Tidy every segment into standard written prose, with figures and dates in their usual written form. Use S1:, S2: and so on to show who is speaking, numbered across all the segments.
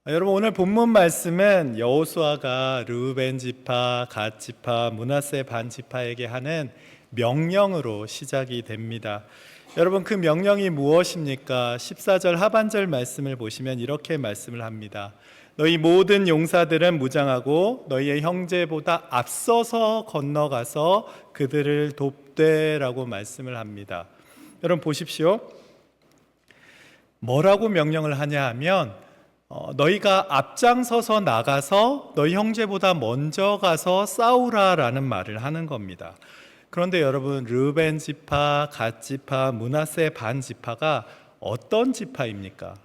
S1: 여러분, 오늘 본문 말씀은 여호수아가 르우벤 지파, 갓 지파, 므낫세 반 지파에게 하는 명령으로 시작이 됩니다. 여러분, 그 명령이 무엇입니까? 14절 하반절 말씀을 보시면 이렇게 말씀을 합니다. 너희 모든 용사들은 무장하고 너희의 형제보다 앞서서 건너가서 그들을 돕되라고 말씀을 합니다. 여러분 보십시오. 뭐라고 명령을 하냐 하면 너희가 앞장서서 나가서 너희 형제보다 먼저 가서 싸우라라는 말을 하는 겁니다. 그런데 여러분, 르벤 지파, 갓 지파, 므낫세 반 지파가 어떤 지파입니까?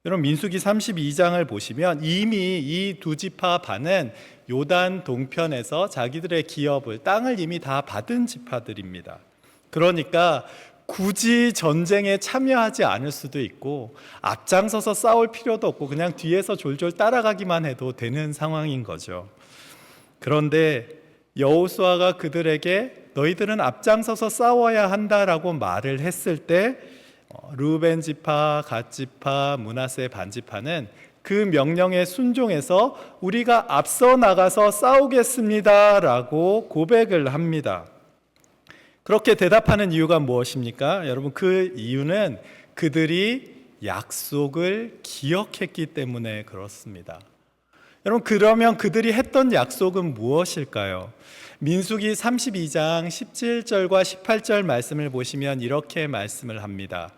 S1: 여러분, 민수기 32장을 보시면 이미 이 두 지파 반은 요단 동편에서 자기들의 기업을, 땅을 이미 다 받은 지파들입니다. 그러니까 굳이 전쟁에 참여하지 않을 수도 있고 앞장서서 싸울 필요도 없고 그냥 뒤에서 졸졸 따라가기만 해도 되는 상황인 거죠. 그런데 여호수아가 그들에게 너희들은 앞장서서 싸워야 한다라고 말을 했을 때 르우벤 지파, 갓 지파, 므낫세 반 지파는 그 명령에 순종해서 우리가 앞서 나가서 싸우겠습니다라고 고백을 합니다. 그렇게 대답하는 이유가 무엇입니까? 여러분, 그 이유는 그들이 약속을 기억했기 때문에 그렇습니다. 여러분, 그러면 그들이 했던 약속은 무엇일까요? 민수기 32장 17절과 18절 말씀을 보시면 이렇게 말씀을 합니다.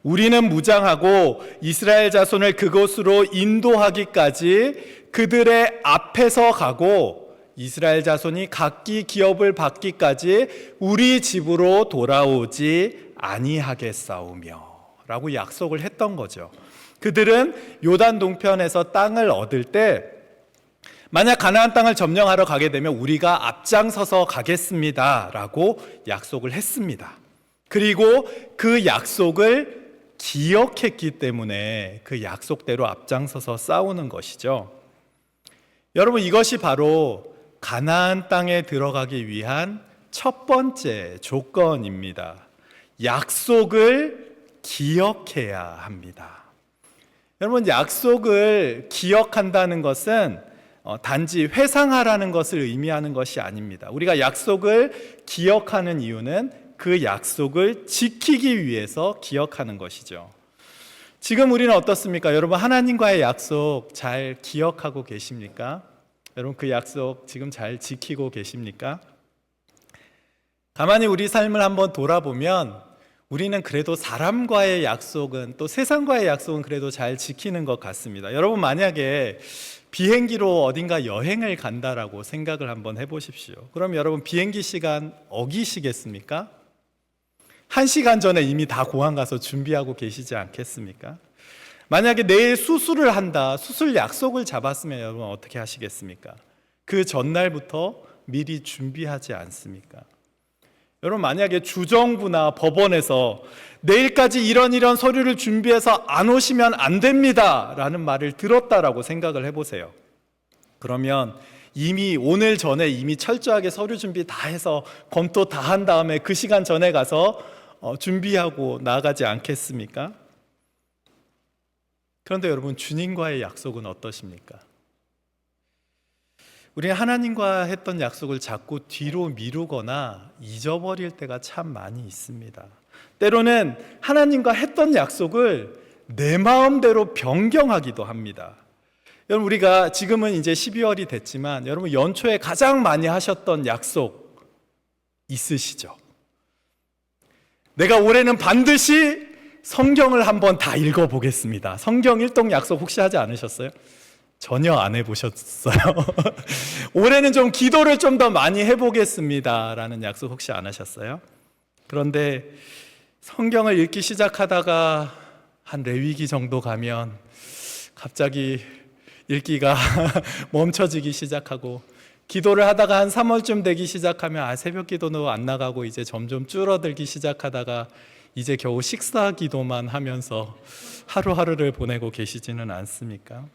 S1: 우리는 무장하고 이스라엘 자손을 그곳으로 인도하기까지 그들의 앞에서 가고 이스라엘 자손이 각기 기업을 받기까지 우리 집으로 돌아오지 아니하겠사오며 라고 약속을 했던 거죠. 그들은 요단 동편에서 땅을 얻을 때 만약 가나안 땅을 점령하러 가게 되면 우리가 앞장서서 가겠습니다 라고 약속을 했습니다. 그리고 그 약속을 기억했기 때문에 그 약속대로 앞장서서 싸우는 것이죠. 여러분, 이것이 바로 가나안 땅에 들어가기 위한 첫 번째 조건입니다. 약속을 기억해야 합니다. 여러분, 약속을 기억한다는 것은 단지 회상하라는 것을 의미하는 것이 아닙니다. 우리가 약속을 기억하는 이유는 그 약속을 지키기 위해서 기억하는 것이죠. 지금 우리는 어떻습니까? 여러분, 하나님과의 약속 잘 기억하고 계십니까? 여러분, 그 약속 지금 잘 지키고 계십니까? 가만히 우리 삶을 한번 돌아보면 우리는 그래도 사람과의 약속은, 또 세상과의 약속은 그래도 잘 지키는 것 같습니다. 여러분, 만약에 비행기로 어딘가 여행을 간다라고 생각을 한번 해보십시오. 그럼 여러분, 비행기 시간 어기시겠습니까? 1시간 전에 이미 다 공항 가서 준비하고 계시지 않겠습니까? 만약에 내일 수술을 한다, 수술 약속을 잡았으면 여러분 어떻게 하시겠습니까? 그 전날부터 미리 준비하지 않습니까? 여러분, 만약에 주정부나 법원에서 내일까지 이런 서류를 준비해서 안 오시면 안 됩니다 라는 말을 들었다라고 생각을 해보세요. 그러면 이미 오늘 전에 이미 철저하게 서류 준비 다 해서 검토 다 한 다음에 그 시간 전에 가서 준비하고 나가지 않겠습니까? 그런데 여러분, 주님과의 약속은 어떠십니까? 우리는 하나님과 했던 약속을 자꾸 뒤로 미루거나 잊어버릴 때가 참 많이 있습니다. 때로는 하나님과 했던 약속을 내 마음대로 변경하기도 합니다. 여러분, 우리가 지금은 이제 12월이 됐지만 여러분, 연초에 가장 많이 하셨던 약속 있으시죠? 내가 올해는 반드시 성경을 한번 다 읽어보겠습니다. 성경 일독 약속 혹시 하지 않으셨어요? 전혀 안 해보셨어요? 올해는 좀 기도를 좀 더 많이 해보겠습니다 라는 약속 혹시 안 하셨어요? 그런데 성경을 읽기 시작하다가 한 레위기 정도 가면 갑자기 읽기가 멈춰지기 시작하고, 기도를 하다가 한 3월쯤 되기 시작하면 새벽 기도도 안 나가고 이제 점점 줄어들기 시작하다가 이제 겨우 식사 기도만 하면서 하루하루를 보내고 계시지는 않습니까?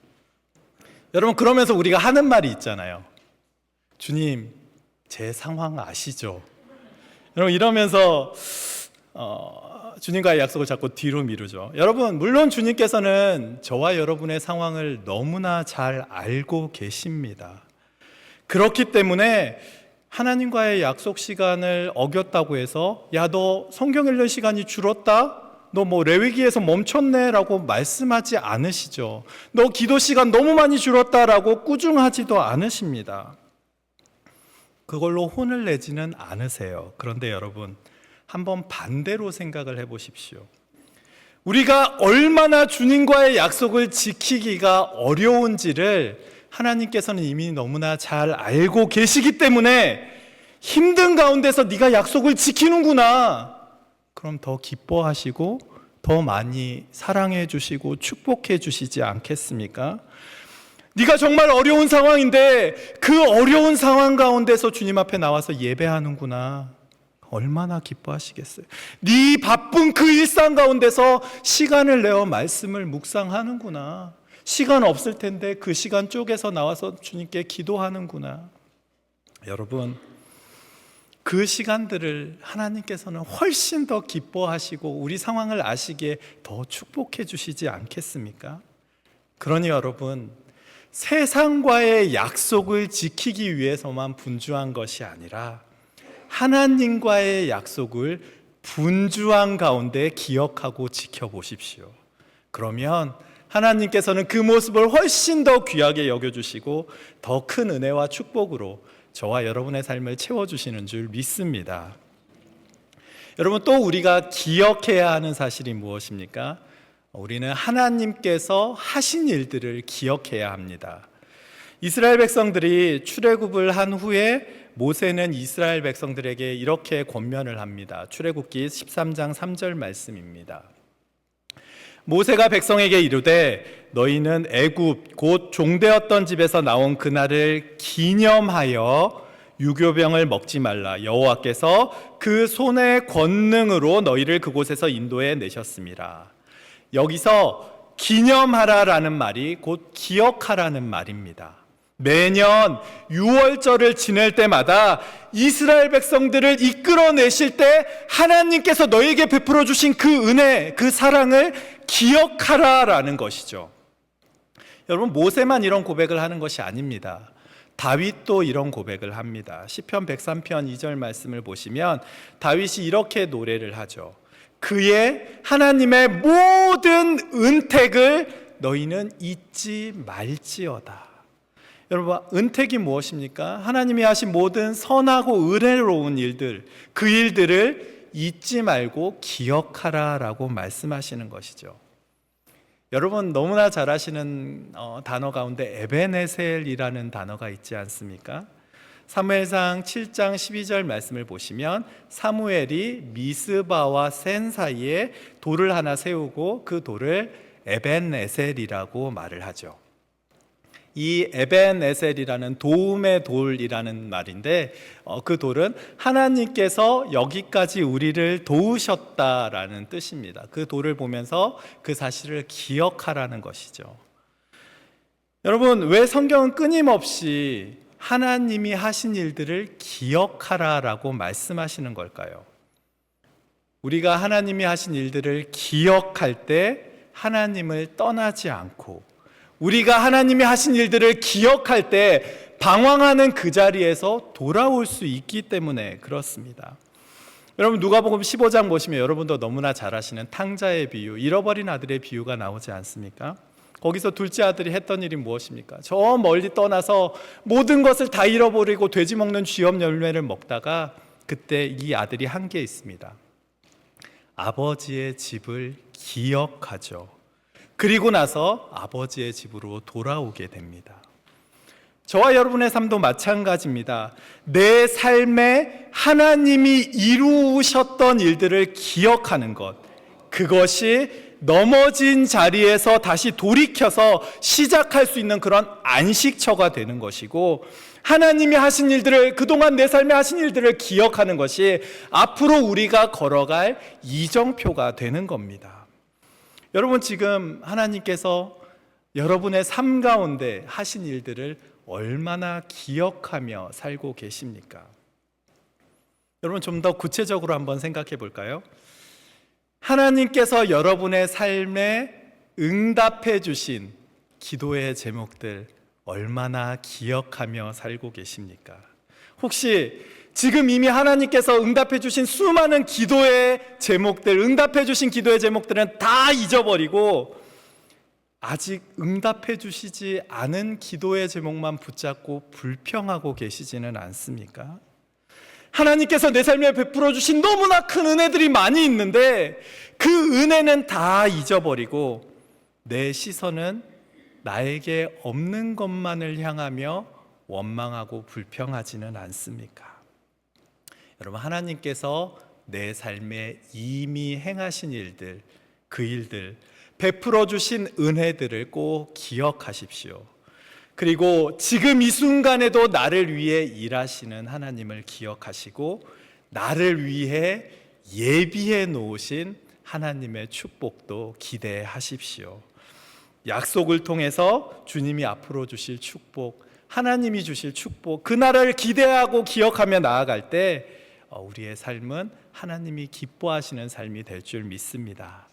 S1: 여러분, 그러면서 우리가 하는 말이 있잖아요. 주님, 제 상황 아시죠? 여러분, 이러면서 주님과의 약속을 자꾸 뒤로 미루죠. 여러분, 물론 주님께서는 저와 여러분의 상황을 너무나 잘 알고 계십니다. 그렇기 때문에 하나님과의 약속 시간을 어겼다고 해서 야, 너 성경 읽는 시간이 줄었다? 너 뭐 레위기에서 멈췄네? 라고 말씀하지 않으시죠. 너 기도 시간 너무 많이 줄었다라고 꾸중하지도 않으십니다. 그걸로 혼을 내지는 않으세요. 그런데 여러분, 한번 반대로 생각을 해보십시오. 우리가 얼마나 주님과의 약속을 지키기가 어려운지를 하나님께서는 이미 너무나 잘 알고 계시기 때문에 힘든 가운데서 네가 약속을 지키는구나, 그럼 더 기뻐하시고 더 많이 사랑해 주시고 축복해 주시지 않겠습니까? 네가 정말 어려운 상황인데 그 어려운 상황 가운데서 주님 앞에 나와서 예배하는구나, 얼마나 기뻐하시겠어요? 네 바쁜 그 일상 가운데서 시간을 내어 말씀을 묵상하는구나, 시간 없을 텐데 그 시간 쪼개서 나와서 주님께 기도하는구나. 여러분, 그 시간들을 하나님께서는 훨씬 더 기뻐하시고 우리 상황을 아시기에 더 축복해 주시지 않겠습니까? 그러니 여러분, 세상과의 약속을 지키기 위해서만 분주한 것이 아니라 하나님과의 약속을 분주한 가운데 기억하고 지켜보십시오. 그러면 하나님께서는 그 모습을 훨씬 더 귀하게 여겨주시고 더 큰 은혜와 축복으로 저와 여러분의 삶을 채워주시는 줄 믿습니다. 여러분, 또 우리가 기억해야 하는 사실이 무엇입니까? 우리는 하나님께서 하신 일들을 기억해야 합니다. 이스라엘 백성들이 출애굽을 한 후에 모세는 이스라엘 백성들에게 이렇게 권면을 합니다. 출애굽기 13장 3절 말씀입니다. 모세가 백성에게 이르되 너희는 애굽 곧 종되었던 집에서 나온 그날을 기념하여 유교병을 먹지 말라. 여호와께서 그 손의 권능으로 너희를 그곳에서 인도해 내셨습니다. 여기서 기념하라라는 말이 곧 기억하라는 말입니다. 매년 6월절을 지낼 때마다 이스라엘 백성들을 이끌어내실 때 하나님께서 너에게 베풀어 주신 그 은혜, 그 사랑을 기억하라라는 것이죠. 여러분, 모세만 이런 고백을 하는 것이 아닙니다. 다윗도 이런 고백을 합니다. 시편 103편 2절 말씀을 보시면 다윗이 이렇게 노래를 하죠. 그의 하나님의 모든 은택을 너희는 잊지 말지어다. 여러분, 은택이 무엇입니까? 하나님이 하신 모든 선하고 은혜로운 일들, 그 일들을 잊지 말고 기억하라라고 말씀하시는 것이죠. 여러분, 너무나 잘 아시는 단어 가운데 에베네셀이라는 단어가 있지 않습니까? 사무엘상 7장 12절 말씀을 보시면 사무엘이 미스바와 센 사이에 돌을 하나 세우고 그 돌을 에벤에셀이라고 말을 하죠. 이 에벤에셀이라는 도움의 돌이라는 말인데 그 돌은 하나님께서 여기까지 우리를 도우셨다라는 뜻입니다. 그 돌을 보면서 그 사실을 기억하라는 것이죠. 여러분, 왜 성경은 끊임없이 하나님이 하신 일들을 기억하라라고 말씀하시는 걸까요? 우리가 하나님이 하신 일들을 기억할 때 하나님을 떠나지 않고, 우리가 하나님이 하신 일들을 기억할 때 방황하는 그 자리에서 돌아올 수 있기 때문에 그렇습니다. 여러분, 누가복음 15장 보시면 여러분도 너무나 잘 아시는 탕자의 비유, 잃어버린 아들의 비유가 나오지 않습니까? 거기서 둘째 아들이 했던 일이 무엇입니까? 저 멀리 떠나서 모든 것을 다 잃어버리고 돼지 먹는 쥐염 열매를 먹다가 그때 이 아들이 한 게 있습니다. 아버지의 집을 기억하죠. 그리고 나서 아버지의 집으로 돌아오게 됩니다. 저와 여러분의 삶도 마찬가지입니다. 내 삶에 하나님이 이루셨던 일들을 기억하는 것, 그것이 넘어진 자리에서 다시 돌이켜서 시작할 수 있는 그런 안식처가 되는 것이고, 하나님이 하신 일들을, 그동안 내 삶에 하신 일들을 기억하는 것이 앞으로 우리가 걸어갈 이정표가 되는 겁니다. 여러분, 지금 하나님께서 여러분의 삶 가운데 하신 일들을 얼마나 기억하며 살고 계십니까? 여러분, 좀 더 구체적으로 한번 생각해 볼까요? 하나님께서 여러분의 삶에 응답해 주신 기도의 제목들 얼마나 기억하며 살고 계십니까? 혹시 지금 이미 하나님께서 응답해 주신 수많은 기도의 제목들, 응답해 주신 기도의 제목들은 다 잊어버리고 아직 응답해 주시지 않은 기도의 제목만 붙잡고 불평하고 계시지는 않습니까? 하나님께서 내 삶에 베풀어 주신 너무나 큰 은혜들이 많이 있는데 그 은혜는 다 잊어버리고 내 시선은 나에게 없는 것만을 향하며 원망하고 불평하지는 않습니까? 여러분, 하나님께서 내 삶에 이미 행하신 일들, 그 일들, 베풀어 주신 은혜들을 꼭 기억하십시오. 그리고 지금 이 순간에도 나를 위해 일하시는 하나님을 기억하시고 나를 위해 예비해 놓으신 하나님의 축복도 기대하십시오. 약속을 통해서 주님이 앞으로 주실 축복, 하나님이 주실 축복, 그 나라를 기대하고 기억하며 나아갈 때 우리의 삶은 하나님이 기뻐하시는 삶이 될 줄 믿습니다.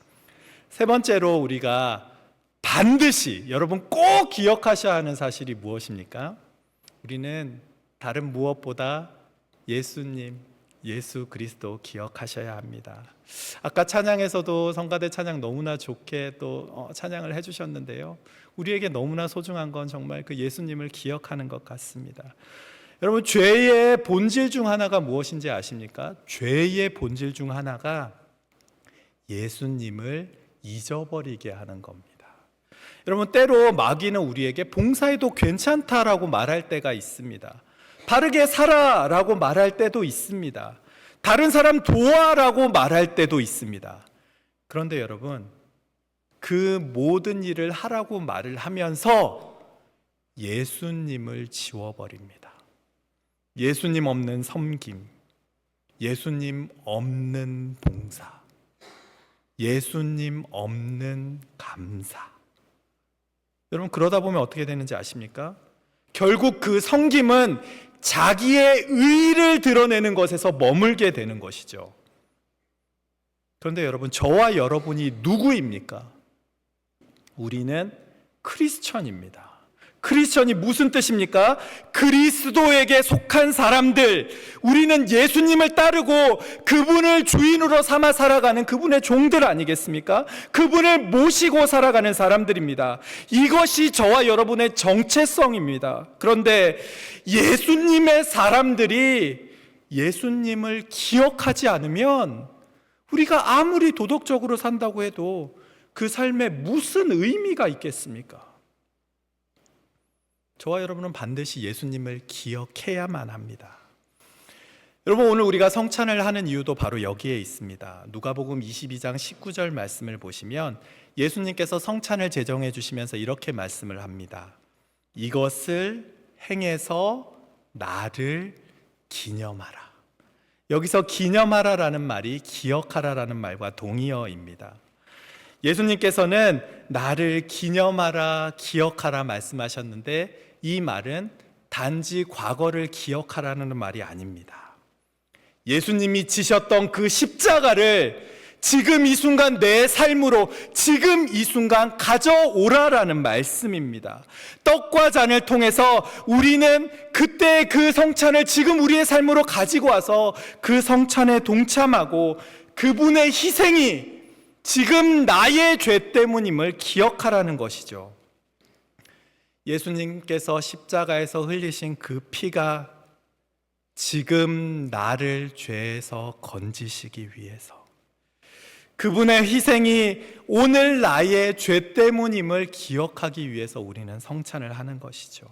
S1: 세 번째로 우리가 반드시 여러분 꼭 기억하셔야 하는 사실이 무엇입니까? 우리는 다른 무엇보다 예수님, 예수 그리스도 기억하셔야 합니다. 아까 찬양에서도 성가대 찬양 너무나 좋게 또 찬양을 해주셨는데요, 우리에게 너무나 소중한 건 정말 그 예수님을 기억하는 것 같습니다. 여러분, 죄의 본질 중 하나가 무엇인지 아십니까? 죄의 본질 중 하나가 예수님을 잊어버리게 하는 겁니다. 여러분, 때로 마귀는 우리에게 봉사해도 괜찮다라고 말할 때가 있습니다. 바르게 살아라고 말할 때도 있습니다. 다른 사람 도와라고 말할 때도 있습니다. 그런데 여러분, 그 모든 일을 하라고 말을 하면서 예수님을 지워버립니다. 예수님 없는 섬김, 예수님 없는 봉사, 예수님 없는 감사. 여러분, 그러다 보면 어떻게 되는지 아십니까? 결국 그 섬김은 자기의 의의를 드러내는 것에서 머물게 되는 것이죠. 그런데 여러분, 저와 여러분이 누구입니까? 우리는 크리스천입니다. 크리스천이 무슨 뜻입니까? 그리스도에게 속한 사람들, 우리는 예수님을 따르고 그분을 주인으로 삼아 살아가는 그분의 종들 아니겠습니까? 그분을 모시고 살아가는 사람들입니다. 이것이 저와 여러분의 정체성입니다. 그런데 예수님의 사람들이 예수님을 기억하지 않으면 우리가 아무리 도덕적으로 산다고 해도 그 삶에 무슨 의미가 있겠습니까? 저와 여러분은 반드시 예수님을 기억해야만 합니다. 여러분, 오늘 우리가 성찬을 하는 이유도 바로 여기에 있습니다. 누가복음 22장 19절 말씀을 보시면 예수님께서 성찬을 제정해 주시면서 이렇게 말씀을 합니다. 이것을 행해서 나를 기념하라. 여기서 기념하라라는 말이 기억하라라는 말과 동의어입니다. 예수님께서는 나를 기념하라, 기억하라 말씀하셨는데 이 말은 단지 과거를 기억하라는 말이 아닙니다. 예수님이 지셨던 그 십자가를 지금 이 순간 내 삶으로 지금 이 순간 가져오라라는 말씀입니다. 떡과 잔을 통해서 우리는 그때 그 성찬을 지금 우리의 삶으로 가지고 와서 그 성찬에 동참하고 그분의 희생이 지금 나의 죄 때문임을 기억하라는 것이죠. 예수님께서 십자가에서 흘리신 그 피가 지금 나를 죄에서 건지시기 위해서, 그분의 희생이 오늘 나의 죄 때문임을 기억하기 위해서 우리는 성찬을 하는 것이죠.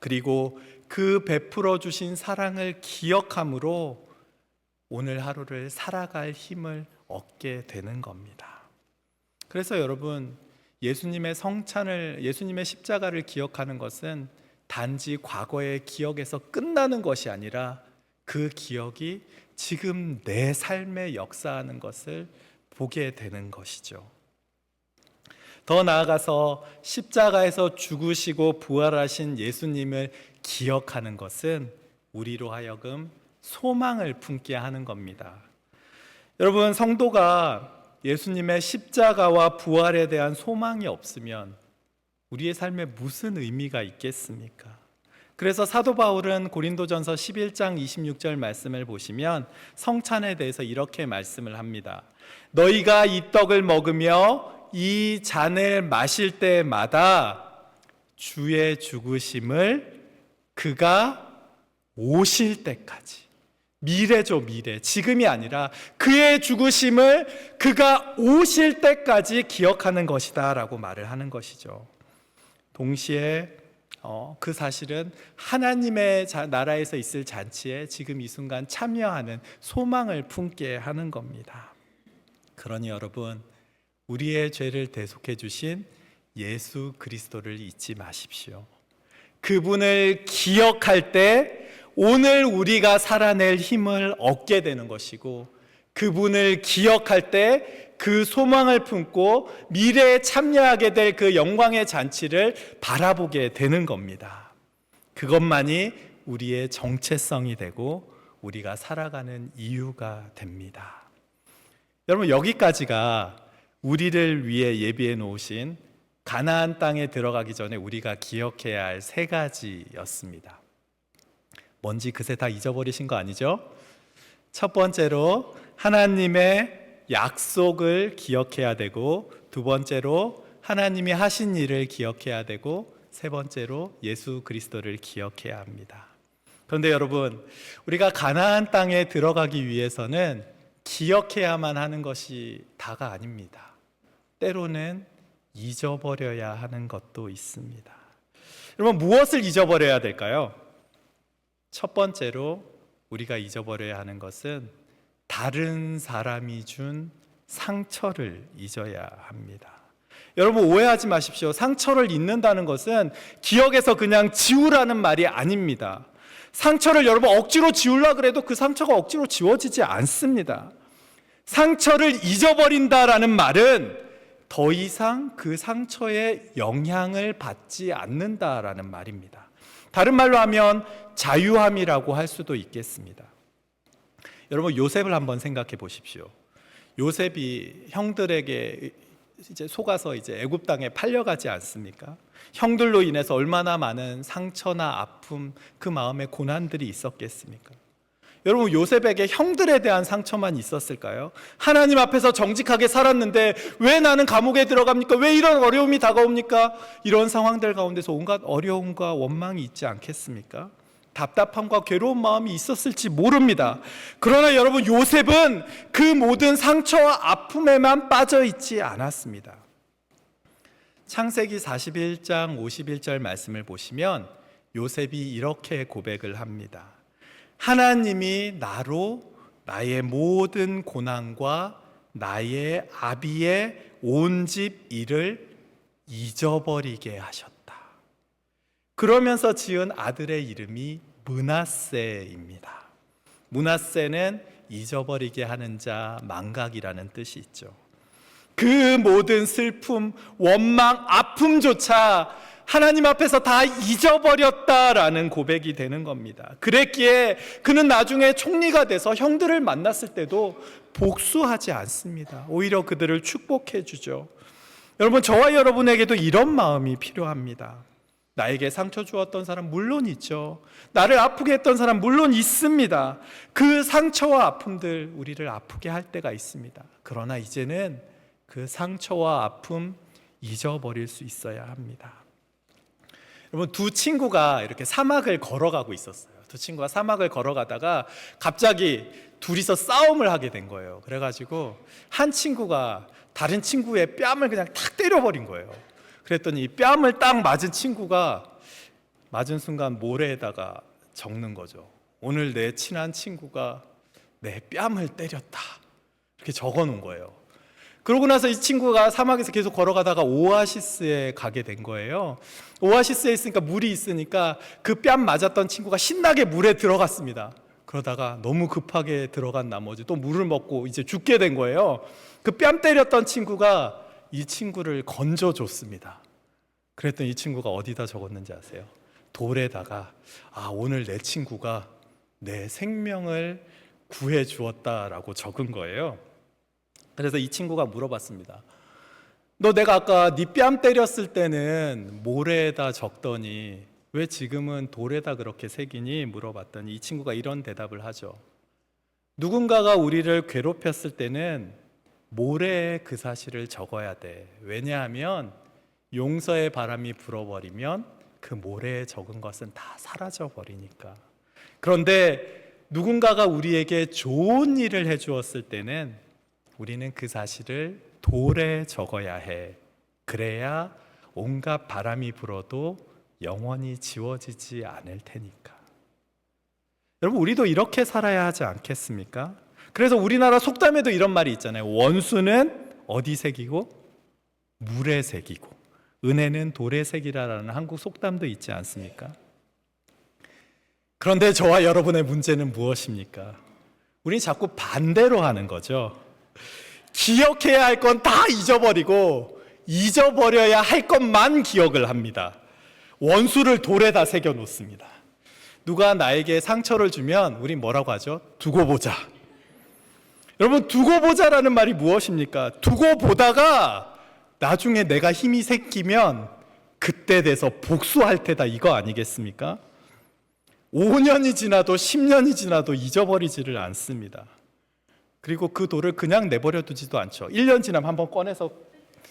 S1: 그리고 그 베풀어 주신 사랑을 기억함으로 오늘 하루를 살아갈 힘을 얻게 되는 겁니다. 그래서 여러분, 예수님의 성찬을, 예수님의 십자가를 기억하는 것은 단지 과거의 기억에서 끝나는 것이 아니라 그 기억이 지금 내 삶에 역사하는 것을 보게 되는 것이죠. 더 나아가서 십자가에서 죽으시고 부활하신 예수님을 기억하는 것은 우리로 하여금 소망을 품게 하는 겁니다. 여러분, 성도가 예수님의 십자가와 부활에 대한 소망이 없으면 우리의 삶에 무슨 의미가 있겠습니까? 그래서 사도 바울은 고린도전서 11장 26절 말씀을 보시면 성찬에 대해서 이렇게 말씀을 합니다. 너희가 이 떡을 먹으며 이 잔을 마실 때마다 주의 죽으심을 그가 오실 때까지, 미래죠, 미래, 지금이 아니라 그의 죽으심을 그가 오실 때까지 기억하는 것이다 라고 말을 하는 것이죠. 동시에 그 사실은 하나님의 나라에서 있을 잔치에 지금 이 순간 참여하는 소망을 품게 하는 겁니다. 그러니 여러분, 우리의 죄를 대속해 주신 예수 그리스도를 잊지 마십시오. 그분을 기억할 때 오늘 우리가 살아낼 힘을 얻게 되는 것이고, 그분을 기억할 때 그 소망을 품고 미래에 참여하게 될 그 영광의 잔치를 바라보게 되는 겁니다. 그것만이 우리의 정체성이 되고 우리가 살아가는 이유가 됩니다. 여러분, 여기까지가 우리를 위해 예비해 놓으신 가나안 땅에 들어가기 전에 우리가 기억해야 할 세 가지였습니다. 뭔지 그새 다 잊어버리신 거 아니죠? 첫 번째로 하나님의 약속을 기억해야 되고, 두 번째로 하나님이 하신 일을 기억해야 되고, 세 번째로 예수 그리스도를 기억해야 합니다. 그런데 여러분, 우리가 가나안 땅에 들어가기 위해서는 기억해야만 하는 것이 다가 아닙니다. 때로는 잊어버려야 하는 것도 있습니다. 여러분, 무엇을 잊어버려야 될까요? 첫 번째로 우리가 잊어버려야 하는 것은 다른 사람이 준 상처를 잊어야 합니다. 여러분, 오해하지 마십시오. 상처를 잊는다는 것은 기억에서 그냥 지우라는 말이 아닙니다. 상처를 여러분 억지로 지우려고 그래도 그 상처가 억지로 지워지지 않습니다. 상처를 잊어버린다라는 말은 더 이상 그 상처의 영향을 받지 않는다라는 말입니다. 다른 말로 하면 자유함이라고 할 수도 있겠습니다. 여러분, 요셉을 한번 생각해 보십시오. 요셉이 형들에게 이제 속아서 이제 애굽 땅에 팔려가지 않습니까? 형들로 인해서 얼마나 많은 상처나 아픔, 그 마음의 고난들이 있었겠습니까? 여러분, 요셉에게 형들에 대한 상처만 있었을까요? 하나님 앞에서 정직하게 살았는데 왜 나는 감옥에 들어갑니까? 왜 이런 어려움이 다가옵니까? 이런 상황들 가운데서 온갖 어려움과 원망이 있지 않겠습니까? 답답함과 괴로운 마음이 있었을지 모릅니다. 그러나 여러분, 요셉은 그 모든 상처와 아픔에만 빠져 있지 않았습니다. 창세기 41장 51절 말씀을 보시면 요셉이 이렇게 고백을 합니다. 하나님이 나로 나의 모든 고난과 나의 아비의 온 집 일을 잊어버리게 하셨다. 그러면서 지은 아들의 이름이 므낫세입니다. 므낫세는 잊어버리게 하는 자, 망각이라는 뜻이 있죠. 그 모든 슬픔, 원망, 아픔조차 하나님 앞에서 다 잊어버렸다라는 고백이 되는 겁니다. 그랬기에 그는 나중에 총리가 돼서 형들을 만났을 때도 복수하지 않습니다. 오히려 그들을 축복해 주죠. 여러분, 저와 여러분에게도 이런 마음이 필요합니다. 나에게 상처 주었던 사람 물론 있죠. 나를 아프게 했던 사람 물론 있습니다. 그 상처와 아픔들 우리를 아프게 할 때가 있습니다. 그러나 이제는 그 상처와 아픔 잊어버릴 수 있어야 합니다. 여러분, 두 친구가 이렇게 사막을 걸어가고 있었어요. 두 친구가 사막을 걸어가다가 갑자기 둘이서 싸움을 하게 된 거예요. 그래가지고 한 친구가 다른 친구의 뺨을 그냥 탁 때려버린 거예요. 그랬더니 이 뺨을 딱 맞은 친구가 맞은 순간 모래에다가 적는 거죠. 오늘 내 친한 친구가 내 뺨을 때렸다. 이렇게 적어 놓은 거예요. 그러고 나서 이 친구가 사막에서 계속 걸어가다가 오아시스에 가게 된 거예요. 오아시스에 있으니까 물이 있으니까 그 뺨 맞았던 친구가 신나게 물에 들어갔습니다. 그러다가 너무 급하게 들어간 나머지 또 물을 먹고 이제 죽게 된 거예요. 그 뺨 때렸던 친구가 이 친구를 건져줬습니다. 그랬더니 이 친구가 어디다 적었는지 아세요? 돌에다가 오늘 내 친구가 내 생명을 구해 주었다라고 적은 거예요. 그래서 이 친구가 물어봤습니다. 너 내가 아까 네 뺨 때렸을 때는 모래에다 적더니 왜 지금은 돌에다 그렇게 새기니? 물어봤더니 이 친구가 이런 대답을 하죠. 누군가가 우리를 괴롭혔을 때는 모래에 그 사실을 적어야 돼. 왜냐하면 용서의 바람이 불어버리면 그 모래에 적은 것은 다 사라져 버리니까. 그런데 누군가가 우리에게 좋은 일을 해주었을 때는 우리는 그 사실을 돌에 적어야 해. 그래야 온갖 바람이 불어도 영원히 지워지지 않을 테니까. 여러분, 우리도 이렇게 살아야 하지 않겠습니까? 그래서 우리나라 속담에도 이런 말이 있잖아요. 원수는 어디 새기고? 물에 새기고 은혜는 돌에 새기라라는 한국 속담도 있지 않습니까? 그런데 저와 여러분의 문제는 무엇입니까? 우리 자꾸 반대로 하는 거죠. 기억해야 할 건 다 잊어버리고 잊어버려야 할 것만 기억을 합니다. 원수를 돌에다 새겨 놓습니다. 누가 나에게 상처를 주면 우린 뭐라고 하죠? 두고 보자. 여러분, 두고 보자라는 말이 무엇입니까? 두고 보다가 나중에 내가 힘이 생기면 그때 돼서 복수할 테다, 이거 아니겠습니까? 5년이 지나도 10년이 지나도 잊어버리지를 않습니다. 그리고 그 돌을 그냥 내버려 두지도 않죠. 1년 지나면 한번 꺼내서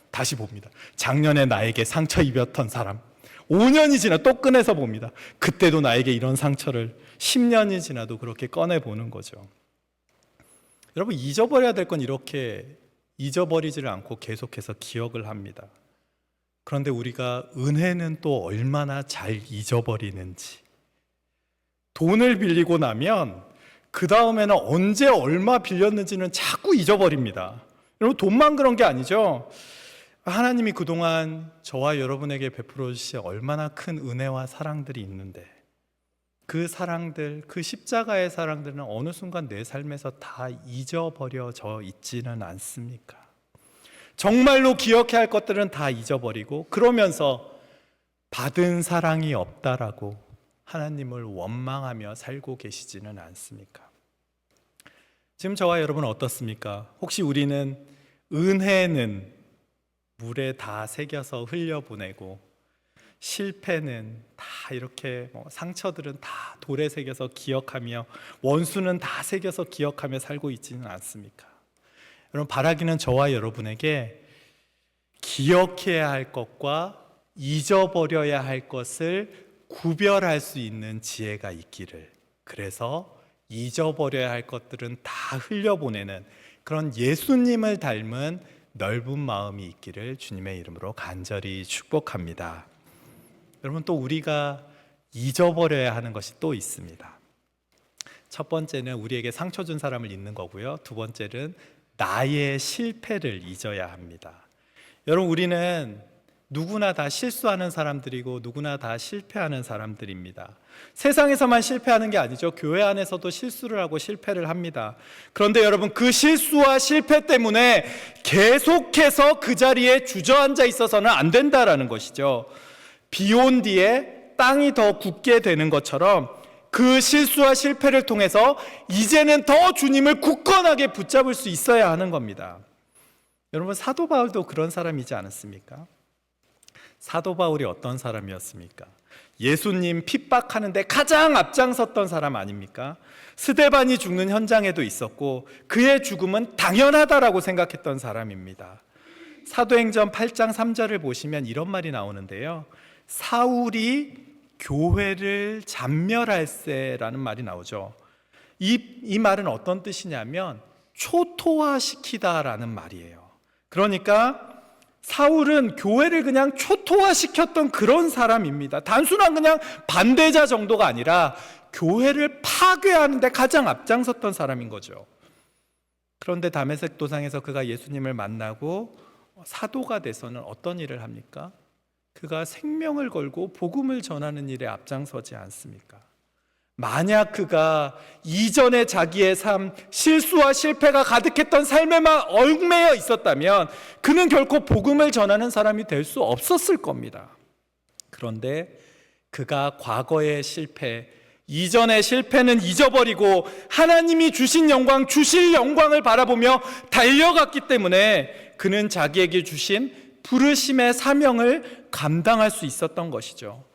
S1: 다시 봅니다. 작년에 나에게 상처 입었던 사람, 5년이 지나 또 꺼내서 봅니다. 그때도 나에게 이런 상처를 10년이 지나도 그렇게 꺼내보는 거죠. 여러분, 잊어버려야 될 건 이렇게 잊어버리지를 않고 계속해서 기억을 합니다. 그런데 우리가 은혜는 또 얼마나 잘 잊어버리는지. 돈을 빌리고 나면 그 다음에는 언제 얼마 빌렸는지는 자꾸 잊어버립니다. 여러분, 돈만 그런 게 아니죠. 하나님이 그동안 저와 여러분에게 베풀어 주신 얼마나 큰 은혜와 사랑들이 있는데 그 사랑들, 그 십자가의 사랑들은 어느 순간 내 삶에서 다 잊어버려져 있지는 않습니까? 정말로 기억해야 할 것들은 다 잊어버리고 그러면서 받은 사랑이 없다라고 하나님을 원망하며 살고 계시지는 않습니까? 지금 저와 여러분은 어떻습니까? 혹시 우리는 은혜는 물에 다 새겨서 흘려보내고 실패는 다 이렇게 상처들은 다 돌에 새겨서 기억하며 원수는 다 새겨서 기억하며 살고 있지는 않습니까? 여러분, 바라기는 저와 여러분에게 기억해야 할 것과 잊어버려야 할 것을 구별할 수 있는 지혜가 있기를, 그래서 잊어버려야 할 것들은 다 흘려보내는 그런 예수님을 닮은 넓은 마음이 있기를 주님의 이름으로 간절히 축복합니다. 여러분, 또 우리가 잊어버려야 하는 것이 또 있습니다. 첫 번째는 우리에게 상처 준 사람을 잊는 거고요. 두 번째는 나의 실패를 잊어야 합니다. 여러분, 우리는 누구나 다 실수하는 사람들이고 누구나 다 실패하는 사람들입니다. 세상에서만 실패하는 게 아니죠. 교회 안에서도 실수를 하고 실패를 합니다. 그런데 여러분, 그 실수와 실패 때문에 계속해서 그 자리에 주저앉아 있어서는 안 된다라는 것이죠. 비 온 뒤에 땅이 더 굳게 되는 것처럼 그 실수와 실패를 통해서 이제는 더 주님을 굳건하게 붙잡을 수 있어야 하는 겁니다. 여러분, 사도 바울도 그런 사람이지 않았습니까? 사도 바울이 어떤 사람이었습니까? 예수님 핍박하는데 가장 앞장섰던 사람 아닙니까? 스데반이 죽는 현장에도 있었고 그의 죽음은 당연하다라고 생각했던 사람입니다. 사도행전 8장 3절을 보시면 이런 말이 나오는데요. 사울이 교회를 잔멸할세라는 말이 나오죠. 이 말은 어떤 뜻이냐면 초토화시키다라는 말이에요. 그러니까 사울은 교회를 그냥 초토화시켰던 그런 사람입니다. 단순한 그냥 반대자 정도가 아니라 교회를 파괴하는데 가장 앞장섰던 사람인 거죠. 그런데 다메섹 도상에서 그가 예수님을 만나고 사도가 돼서는 어떤 일을 합니까? 그가 생명을 걸고 복음을 전하는 일에 앞장서지 않습니까? 만약 그가 이전에 자기의 삶, 실수와 실패가 가득했던 삶에만 얽매여 있었다면 그는 결코 복음을 전하는 사람이 될 수 없었을 겁니다. 그런데 그가 과거의 실패, 이전의 실패는 잊어버리고 하나님이 주신 영광, 주실 영광을 바라보며 달려갔기 때문에 그는 자기에게 주신 부르심의 사명을 감당할 수 있었던 것이죠.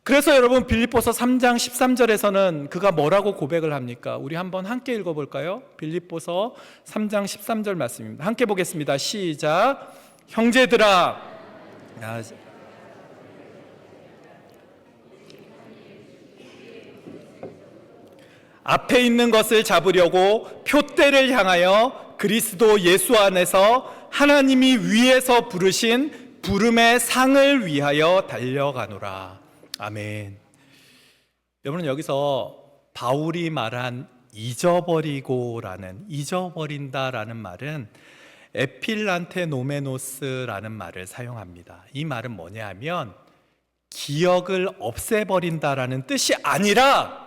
S1: 그래서 여러분 빌립보서 3장 13절에서는 그가 뭐라고 고백을 합니까? 우리 한번 함께 읽어볼까요? 빌립보서 3장 13절 말씀입니다. 함께 보겠습니다. 시작. 형제들아, 앞에 있는 것을 잡으려고 표대를 향하여 그리스도 예수 안에서 하나님이 위에서 부르신 부름의 상을 위하여 달려가노라. 아멘. 여러분, 여기서 바울이 말한 잊어버린다라는 말은 에필란테 노메노스라는 말을 사용합니다. 이 말은 뭐냐 하면 기억을 없애버린다라는 뜻이 아니라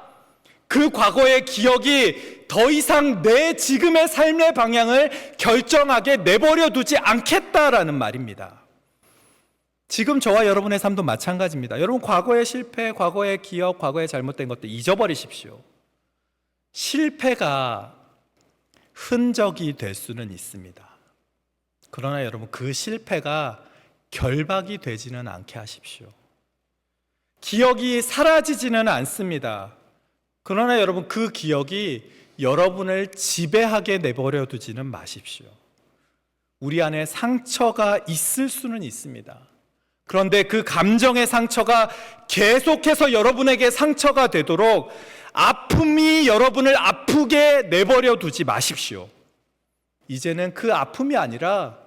S1: 그 과거의 기억이 더 이상 내 지금의 삶의 방향을 결정하게 내버려 두지 않겠다라는 말입니다. 지금 저와 여러분의 삶도 마찬가지입니다. 여러분, 과거의 실패, 과거의 기억, 과거의 잘못된 것들 잊어버리십시오. 실패가 흔적이 될 수는 있습니다. 그러나 여러분, 그 실패가 결박이 되지는 않게 하십시오. 기억이 사라지지는 않습니다. 그러나 여러분, 그 기억이 여러분을 지배하게 내버려 두지는 마십시오. 우리 안에 상처가 있을 수는 있습니다. 그런데 그 감정의 상처가 계속해서 여러분에게 상처가 되도록 아픔이 여러분을 아프게 내버려 두지 마십시오. 이제는 그 아픔이 아니라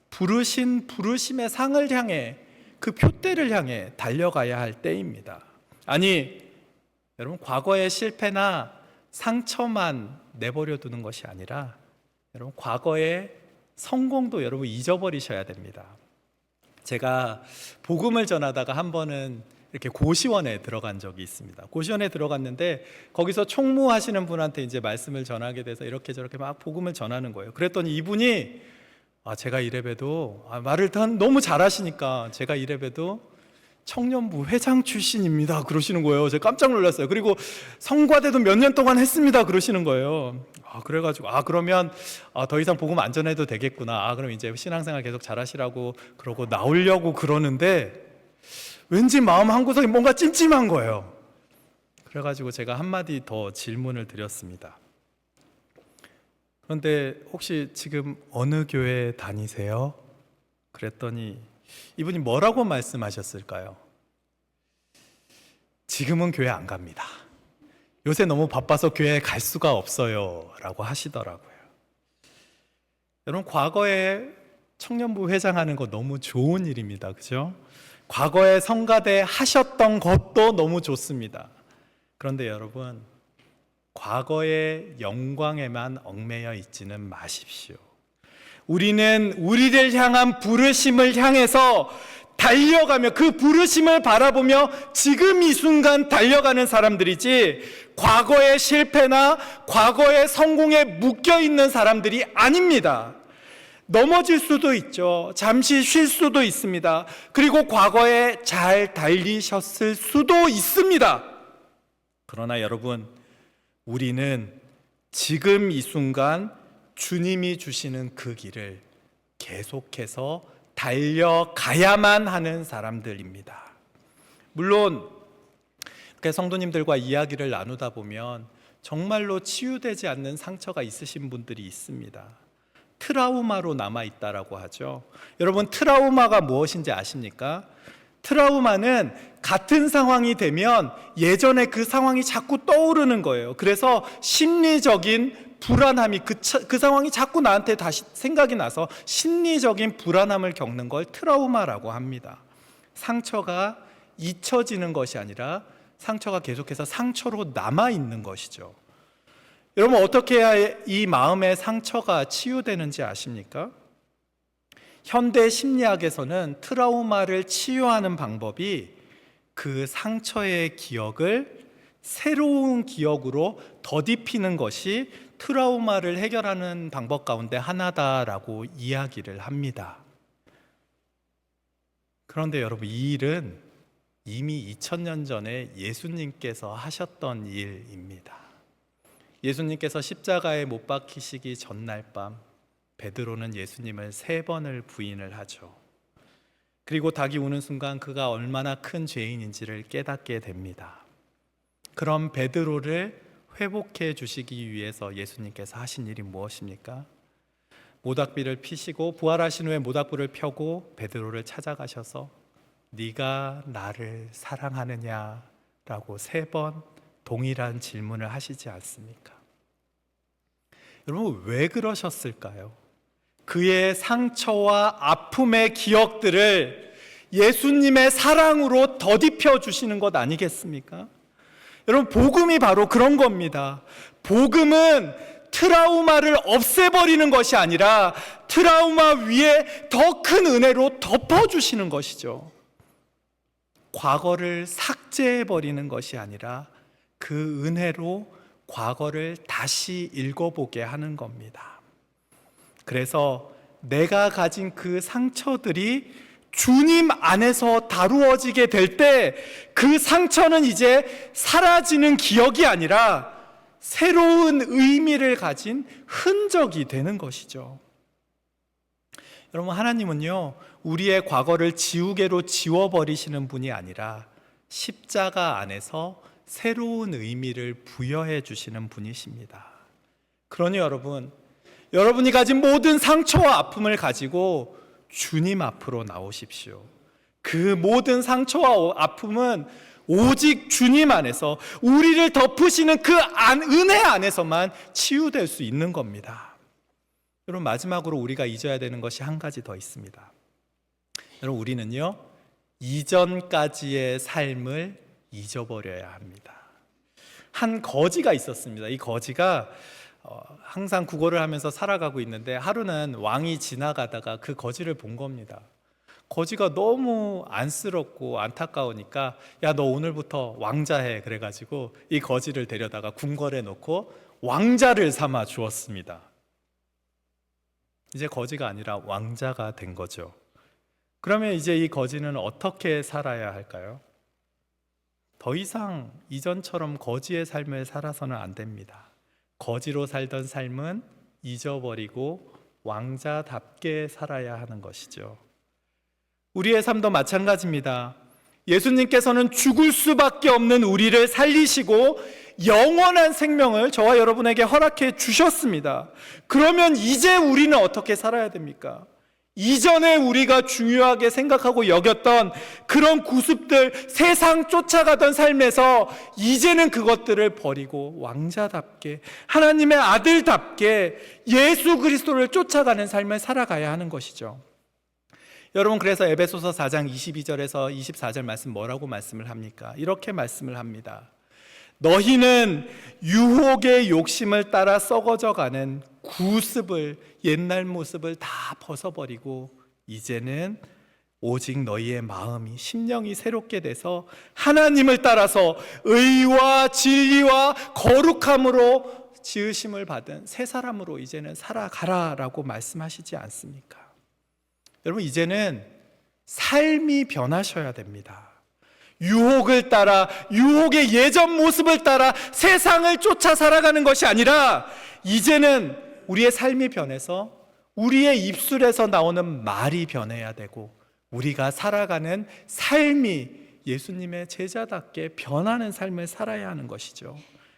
S1: 부르심의 상을 향해, 그 표대를 향해 달려가야 할 때입니다. 아니, 여러분, 과거의 실패나 상처만 내버려 두는 것이 아니라 여러분, 과거의 성공도 여러분 잊어버리셔야 됩니다. 제가 복음을 전하다가 한 번은 이렇게 고시원에 들어간 적이 있습니다. 고시원에 들어갔는데 거기서 총무하시는 분한테 이제 말씀을 전하게 돼서 이렇게 저렇게 막 복음을 전하는 거예요. 그랬더니 이분이 제가 이래봬도 말을 너무 잘하시니까 제가 이래봬도 청년부 회장 출신입니다 그러시는 거예요. 제가 깜짝 놀랐어요. 그리고 성과대도 몇 년 동안 했습니다 그러시는 거예요. 그래가지고 그러면 더 이상 복음 안 전해도 되겠구나. 그럼 이제 신앙생활 계속 잘하시라고 그러고 나오려고 그러는데 왠지 마음 한구석이 뭔가 찜찜한 거예요. 그래가지고 제가 한마디 더 질문을 드렸습니다. 그런데 혹시 지금 어느 교회 다니세요? 그랬더니 이분이 뭐라고 말씀하셨을까요? 지금은 교회 안 갑니다. 요새 너무 바빠서 교회에 갈 수가 없어요 라고 하시더라고요. 여러분, 과거에 청년부 회장하는 거 너무 좋은 일입니다. 그죠? 과거에 성가대 하셨던 것도 너무 좋습니다. 그런데 여러분, 과거의 영광에만 얽매여 있지는 마십시오. 우리는 우리를 향한 부르심을 향해서 달려가며 그 부르심을 바라보며 지금 이 순간 달려가는 사람들이지 과거의 실패나 과거의 성공에 묶여있는 사람들이 아닙니다. 넘어질 수도 있죠. 잠시 쉴 수도 있습니다. 그리고 과거에 잘 달리셨을 수도 있습니다. 그러나 여러분, 우리는 지금 이 순간 주님이 주시는 그 길을 계속해서 달려가야만 하는 사람들입니다. 물론 성도님들과 이야기를 나누다 보면 정말로 치유되지 않는 상처가 있으신 분들이 있습니다. 트라우마로 남아있다라고 하죠. 여러분, 트라우마가 무엇인지 아십니까? 트라우마는 같은 상황이 되면 예전에 그 상황이 자꾸 떠오르는 거예요. 그래서 심리적인 불안함이 그 상황이 자꾸 나한테 다시 생각이 나서 심리적인 불안함을 겪는 걸 트라우마라고 합니다. 상처가 잊혀지는 것이 아니라 상처가 계속해서 상처로 남아있는 것이죠. 여러분, 어떻게 해야 이 마음의 상처가 치유되는지 아십니까? 현대 심리학에서는 트라우마를 치유하는 방법이 그 상처의 기억을 새로운 기억으로 덧입히는 것이 트라우마를 해결하는 방법 가운데 하나다라고 이야기를 합니다. 그런데 여러분, 이 일은 이미 2000년 전에 예수님께서 하셨던 일입니다. 예수님께서 십자가에 못 박히시기 전날 밤 베드로는 예수님을 3번을 부인을 하죠. 그리고 닭이 우는 순간 그가 얼마나 큰 죄인인지를 깨닫게 됩니다. 그럼 베드로를 회복해 주시기 위해서 예수님께서 하신 일이 무엇입니까? 모닥불을 피시고 부활하신 후에 모닥불을 펴고 베드로를 찾아가셔서 네가 나를 사랑하느냐? 라고 3번 동일한 질문을 하시지 않습니까? 여러분, 왜 그러셨을까요? 그의 상처와 아픔의 기억들을 예수님의 사랑으로 더딥혀 주시는 것 아니겠습니까? 여러분, 복음이 바로 그런 겁니다. 복음은 트라우마를 없애버리는 것이 아니라 트라우마 위에 더 큰 은혜로 덮어주시는 것이죠. 과거를 삭제해버리는 것이 아니라 그 은혜로 과거를 다시 읽어보게 하는 겁니다. 그래서 내가 가진 그 상처들이 주님 안에서 다루어지게 될 때 그 상처는 이제 사라지는 기억이 아니라 새로운 의미를 가진 흔적이 되는 것이죠. 여러분, 하나님은요, 우리의 과거를 지우개로 지워버리시는 분이 아니라 십자가 안에서 새로운 의미를 부여해 주시는 분이십니다. 그러니 여러분이 가진 모든 상처와 아픔을 가지고 주님 앞으로 나오십시오. 그 모든 상처와 아픔은 오직 주님 안에서 우리를 덮으시는 그 은혜 안에서만 치유될 수 있는 겁니다. 여러분, 마지막으로 우리가 잊어야 되는 것이 한 가지 더 있습니다. 여러분, 우리는요, 이전까지의 삶을 잊어버려야 합니다. 한 거지가 있었습니다. 이 거지가 항상 구걸을 하면서 살아가고 있는데 하루는 왕이 지나가다가 그 거지를 본 겁니다. 거지가 너무 안쓰럽고 안타까우니까 야, 너 오늘부터 왕자해. 그래가지고 이 거지를 데려다가 궁궐에 놓고 왕자를 삼아 주었습니다. 이제 거지가 아니라 왕자가 된 거죠. 그러면 이제 이 거지는 어떻게 살아야 할까요? 더 이상 이전처럼 거지의 삶을 살아서는 안 됩니다. 거지로 살던 삶은 잊어버리고 왕자답게 살아야 하는 것이죠. 우리의 삶도 마찬가지입니다. 예수님께서는 죽을 수밖에 없는 우리를 살리시고 영원한 생명을 저와 여러분에게 허락해 주셨습니다. 그러면 이제 우리는 어떻게 살아야 됩니까? 이전에 우리가 중요하게 생각하고 여겼던 그런 구습들, 세상 쫓아가던 삶에서 이제는 그것들을 버리고 왕자답게, 하나님의 아들답게 예수 그리스도를 쫓아가는 삶을 살아가야 하는 것이죠. 여러분, 그래서 에베소서 4장 22절에서 24절 말씀 뭐라고 말씀을 합니까? 이렇게 말씀을 합니다. 너희는 유혹의 욕심을 따라 썩어져가는 구습을, 옛날 모습을 다 벗어버리고 이제는 오직 너희의 마음이, 심령이 새롭게 돼서 하나님을 따라서 의와 진리와 거룩함으로 지으심을 받은 새 사람으로 이제는 살아가라라고 말씀하시지 않습니까? 여러분, 이제는 삶이 변하셔야 됩니다. 유혹을 따라, 유혹의 예전 모습을 따라 세상을 쫓아 살아가는 것이 아니라 이제는 우리의 삶이 변해서 우리의 입술에서 나오는 말이 변해야 되고 우리가 살아가는 삶이 예수님의 제자답게 변하는 삶을 살아야 하는 것이죠.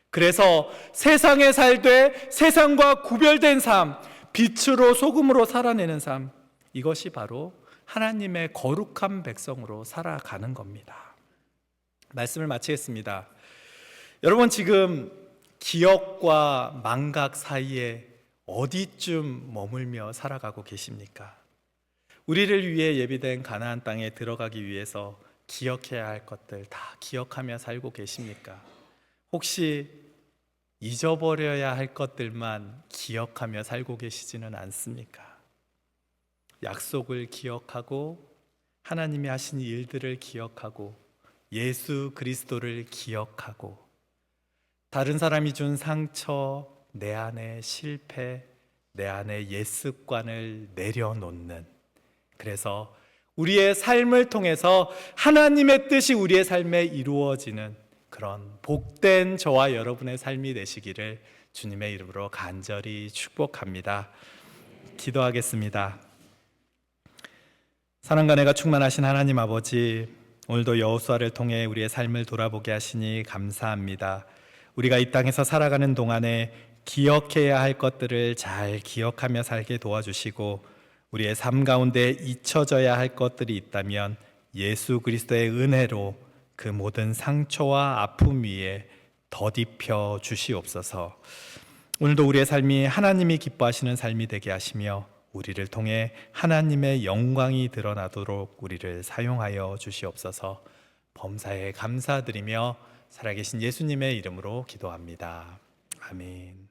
S1: 그래서 세상에 살되 세상과 구별된 삶, 빛으로 소금으로 살아내는 삶, 이것이 바로 하나님의 거룩한 백성으로 살아가는 겁니다. 말씀을 마치겠습니다. 여러분, 지금 기억과 망각 사이에 어디쯤 머물며 살아가고 계십니까? 우리를 위해 예비된 가나안 땅에 들어가기 위해서 기억해야 할 것들 다 기억하며 살고 계십니까? 혹시 잊어버려야 할 것들만 기억하며 살고 계시지는 않습니까? 약속을 기억하고 하나님이 하신 일들을 기억하고 예수 그리스도를 기억하고 다른 사람이 준 상처, 내 안의 실패, 내 안의 옛 습관을 내려놓는, 그래서 우리의 삶을 통해서 하나님의 뜻이 우리의 삶에 이루어지는 그런 복된 저와 여러분의 삶이 되시기를 주님의 이름으로 간절히 축복합니다. 기도하겠습니다. 사랑과 은혜가 충만하신 하나님 아버지, 오늘도 여호수아를 통해 우리의 삶을 돌아보게 하시니 감사합니다. 우리가 이 땅에서 살아가는 동안에 기억해야 할 것들을 잘 기억하며 살게 도와주시고, 우리의 삶 가운데 잊혀져야 할 것들이 있다면 예수 그리스도의 은혜로 그 모든 상처와 아픔 위에 덧입혀 주시옵소서. 오늘도 우리의 삶이 하나님이 기뻐하시는 삶이 되게 하시며 우리를 통해 하나님의 영광이 드러나도록 우리를 사용하여 주시옵소서. 범사에 감사드리며 살아계신 예수님의 이름으로 기도합니다. 아멘.